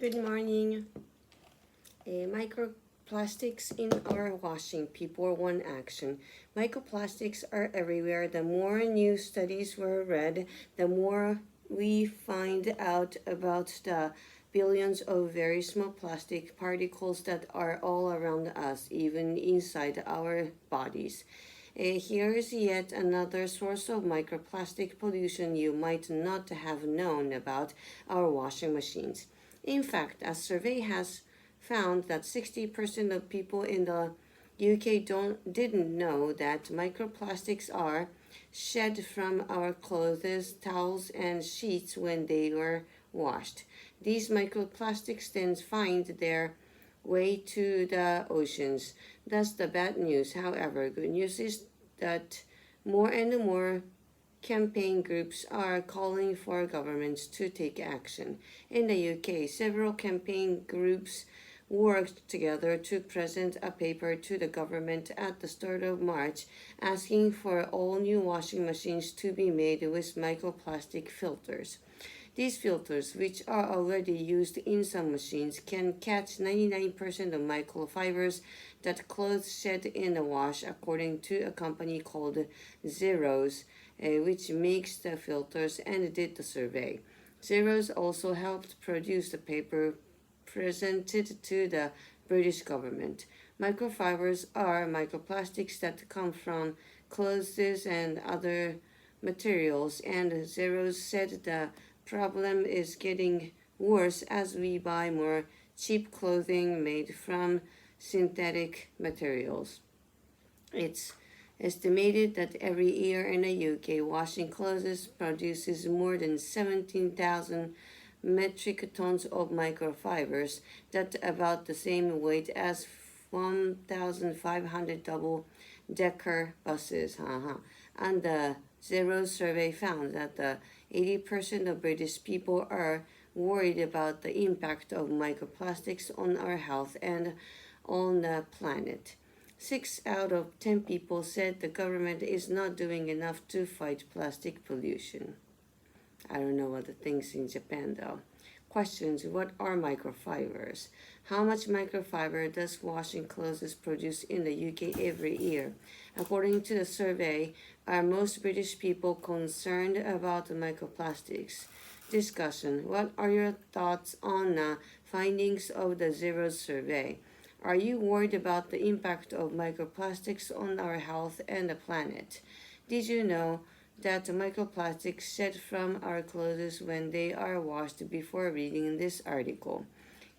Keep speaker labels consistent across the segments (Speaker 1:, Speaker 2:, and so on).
Speaker 1: Good morning. Microplastics in our washing. People want action. Microplastics are everywhere. The more new studies were read, the more we find out about the billions of very small plastic particles that are all around us, even inside our bodies. Here's yet another source of microplastic pollution you might not have known about: our washing machines. In fact, a survey has found that 60% of people in the UK didn't know that microplastics are shed from our clothes, towels, and sheets when they were washed. These microplastics then find their way to the oceans. That's the bad news. However, good news is that more and more campaign groups are calling for governments to take action. In the UK, several campaign groups worked together to present a paper to the government at the start of March asking for all new washing machines to be made with microplastic filters. These filters, which are already used in some machines, can catch 99% of microfibers that clothes shed in the wash, according to a company called Zeros, which makes the filters and did the survey. Zeros also helped produce the paper presented to the British government. Microfibers are microplastics that come from clothes and other materials, and Zeros said the problem is getting worse as we buy more cheap clothing made from synthetic materials. It's estimated that every year in the UK, washing clothes produces more than 17,000 metric tons of microfibers. That's about the same weight as 1,500 double-decker buses. And the Zero survey found that 80% of British people are worried about the impact of microplastics on our health and on the planet. 6 out of 10 people said the government is not doing enough to fight plastic pollution. I don't know what the things in Japan though. Questions: what are microfibers? How much microfiber does washing clothes produce in the UK every year? According to the survey, are most British people concerned about microplastics? Discussion: what are your thoughts on the findings of the Zero survey? Are you worried about the impact of microplastics on our health and the planet? Did you know that microplastics shed from our clothes when they are washed? Before reading this article,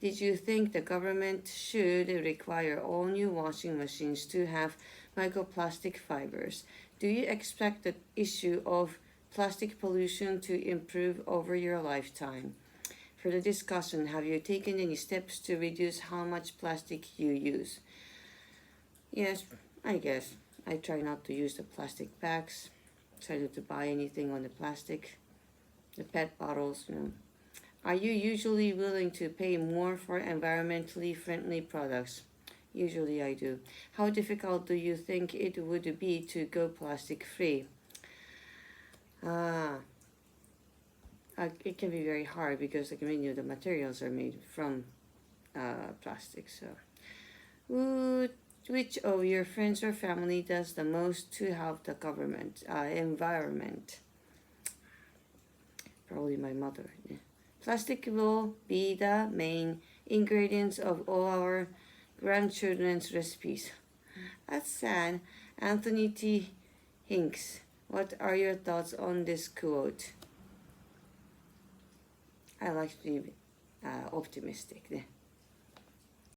Speaker 1: did you think the government should require all new washing machines to have microplastic fibers? Do you expect the issue of plastic pollution to improve over your lifetime? For the discussion, have you taken any steps to reduce how much plastic you use? Yes, I guess. I try not to use the plastic bags. Try not to buy anything on the plastic. The PET bottles, Are you usually willing to pay more for environmentally friendly products? Usually I do. How difficult do you think it would be to go plastic free? It can be very hard because the materials are made from plastic. So, which of your friends or family does the most to help the environment? Probably my mother. Yeah. Plastic will be the main ingredients of all our grandchildren's recipes. That's sad. Anthony T. Hinks, what are your thoughts on this quote? I like to be optimistic.